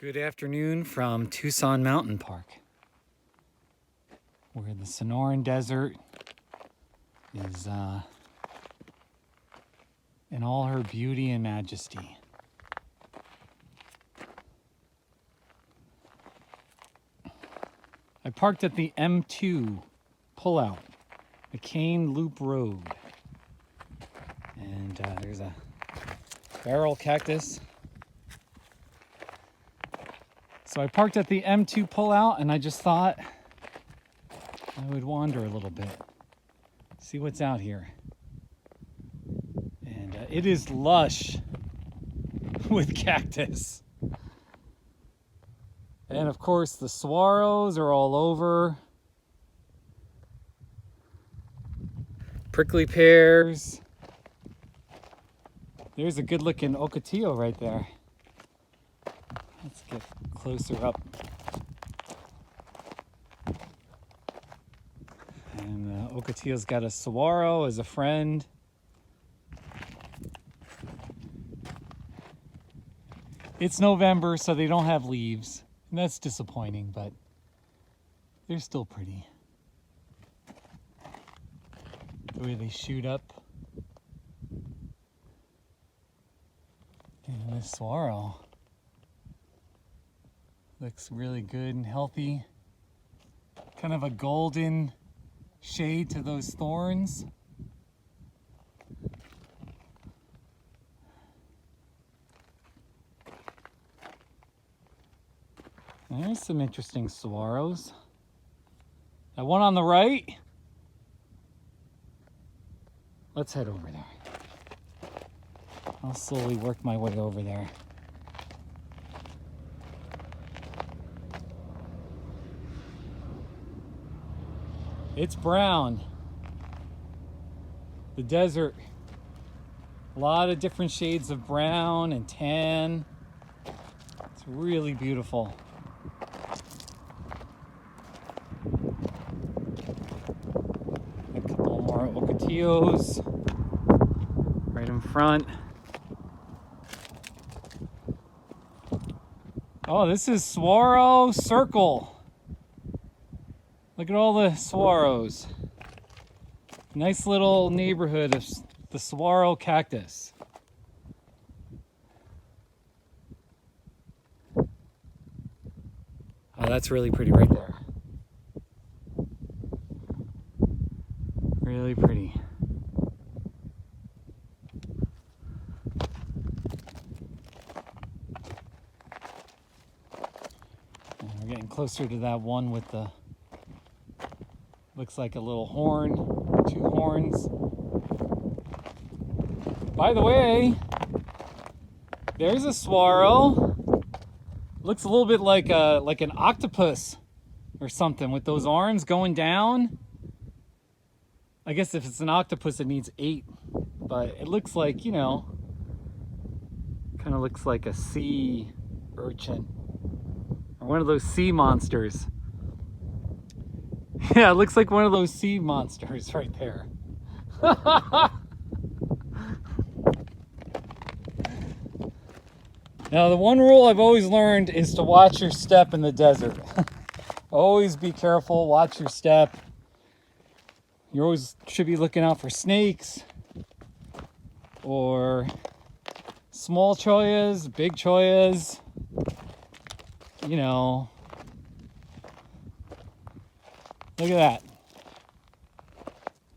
Good afternoon from Tucson Mountain Park, where the Sonoran Desert is in all her beauty and majesty. I parked at the M2 Pullout, McCain Loop Road, and there's a barrel cactus. So I parked at the M2 Pullout, and I just thought I would wander a little bit, see what's out here. And it is lush with cactus. And of course the saguaros are all over. Prickly pears. There's a good looking Ocotillo right there. Let's get closer up. And Ocotillo's got a saguaro as a friend. It's November, so they don't have leaves. And that's disappointing, but they're still pretty. The way they shoot up. And this saguaro looks really good and healthy. Kind of a golden shade to those thorns. There's some interesting saguaros. That one on the right. Let's head over there. I'll slowly work my way over there. It's brown. The desert. A lot of different shades of brown and tan. It's really beautiful. A couple more Ocotillos right in front. Oh, this is Saguaro Circle. Look at all the saguaros. Nice little neighborhood of the saguaro cactus. Oh, that's really pretty right there. Really pretty. And we're getting closer to that one with the looks like a little horn, two horns. By the way, there's a saguaro. Looks a little bit like an octopus or something with those arms going down. I guess if it's an octopus, it needs 8, but it looks like, you know, kind of looks like a sea urchin or one of those sea monsters. Yeah, it looks like one of those sea monsters right there. Now, the one rule I've always learned is to watch your step in the desert. Always be careful, watch your step. You always should be looking out for snakes or small choyas, big choyas, you know. Look at that.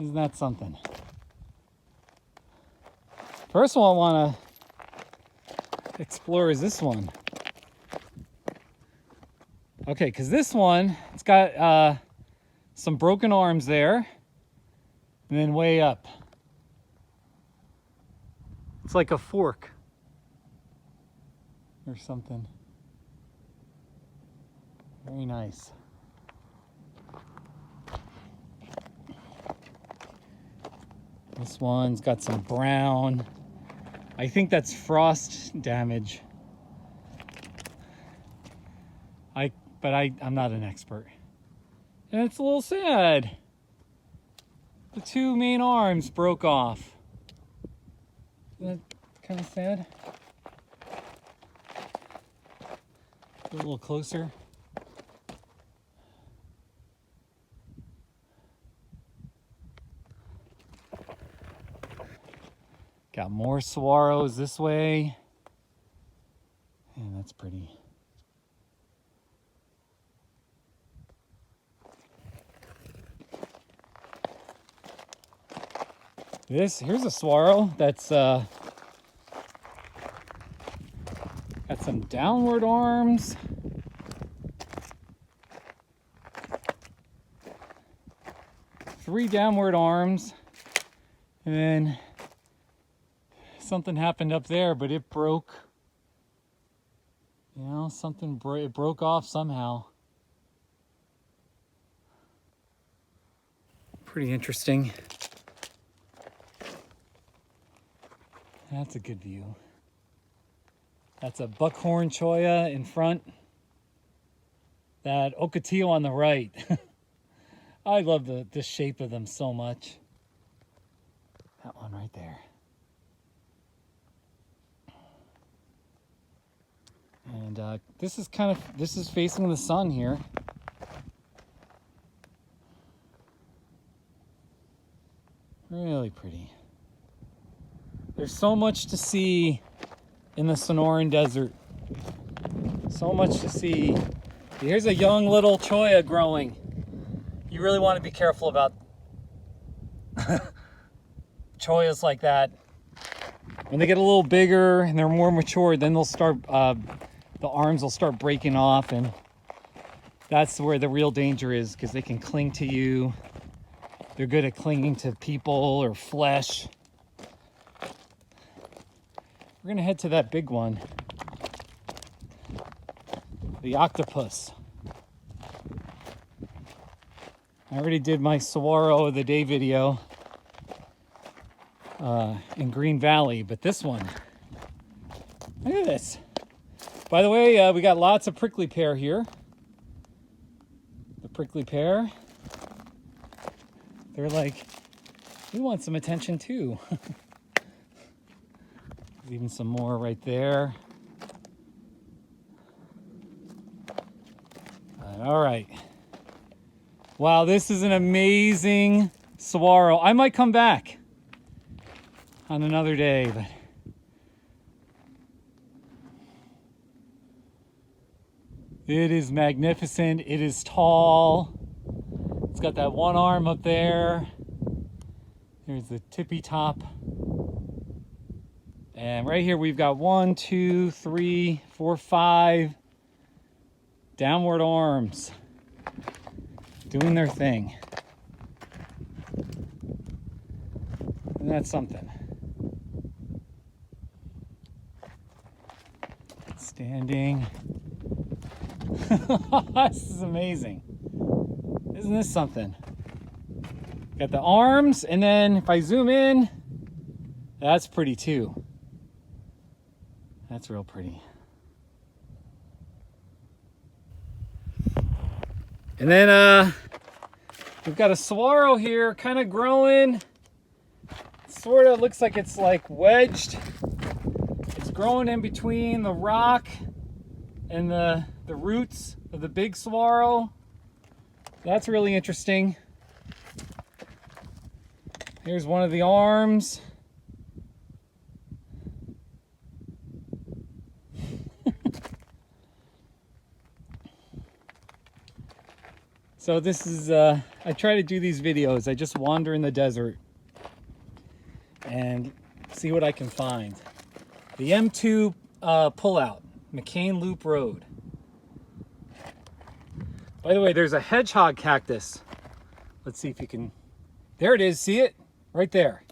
Isn't that something? First one I want to explore is this one. Okay, because this one, it's got some broken arms there, and then way up. It's like a fork or something. Very nice. This one's got some brown. I think that's frost damage. I'm not an expert. And it's a little sad. The two main arms broke off. Isn't that kind of sad? Get a little closer. Got more saguaros this way. And that's pretty. Here's a saguaro that's got some downward arms. Three downward arms. And then something happened up there, but it broke. You know, it broke off somehow. Pretty interesting. That's a good view. That's a buckhorn cholla in front. That Ocotillo on the right. I love the shape of them so much. That one right there. And this is facing the sun here. Really pretty. There's so much to see in the Sonoran Desert. So much to see. Here's a young little cholla growing. You really want to be careful about chollas like that. When they get a little bigger and they're more mature, then they'll start, the arms will start breaking off, and that's where the real danger is, because they can cling to you. They're good at clinging to people or flesh. We're gonna head to that big one, the octopus. I already did my saguaro of the day video in Green Valley, but this one, look at this. By the way, we got lots of prickly pear here. The prickly pear. They're like, we want some attention too. There's even some more right there. All right. Wow, this is an amazing saguaro. I might come back on another day, but it is magnificent. It is tall. It's got that one arm up there. Here's the tippy top. And right here we've got 1, 2, 3, 4, 5 downward arms doing their thing. And that's something. Standing. This is amazing. Isn't this something? Got the arms, and then if I zoom in, that's pretty too. That's real pretty. And then we've got a saguaro here kind of growing. Sort of looks like it's like wedged. It's growing in between the rock and the roots of the big saguaro. That's really interesting. Here's one of the arms. So this is, I try to do these videos. I just wander in the desert and see what I can find. The M2 Pullout, McCain Loop Road. By the way, there's a hedgehog cactus. Let's see if you can, there it is, see it? Right there.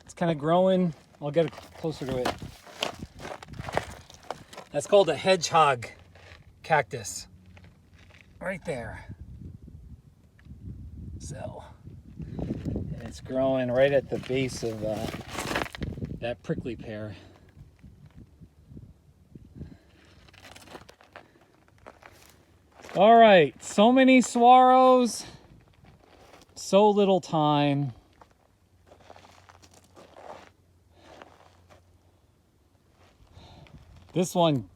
It's kind of growing. I'll get closer to it. That's called a hedgehog cactus. Right there. So, and it's growing right at the base of that prickly pear. All right, so many saguaros, so little time. This one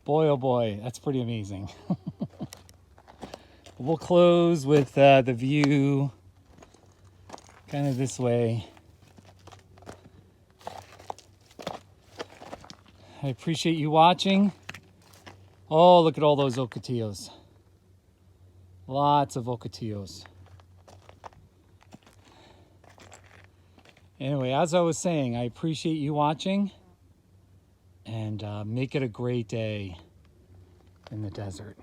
Boy, oh boy, that's pretty amazing. We'll close with the view kind of this way. I appreciate you watching. Oh, look at all those Ocotillos. Lots of Ocotillos. Anyway, as I was saying, I appreciate you watching, and make it a great day in the desert.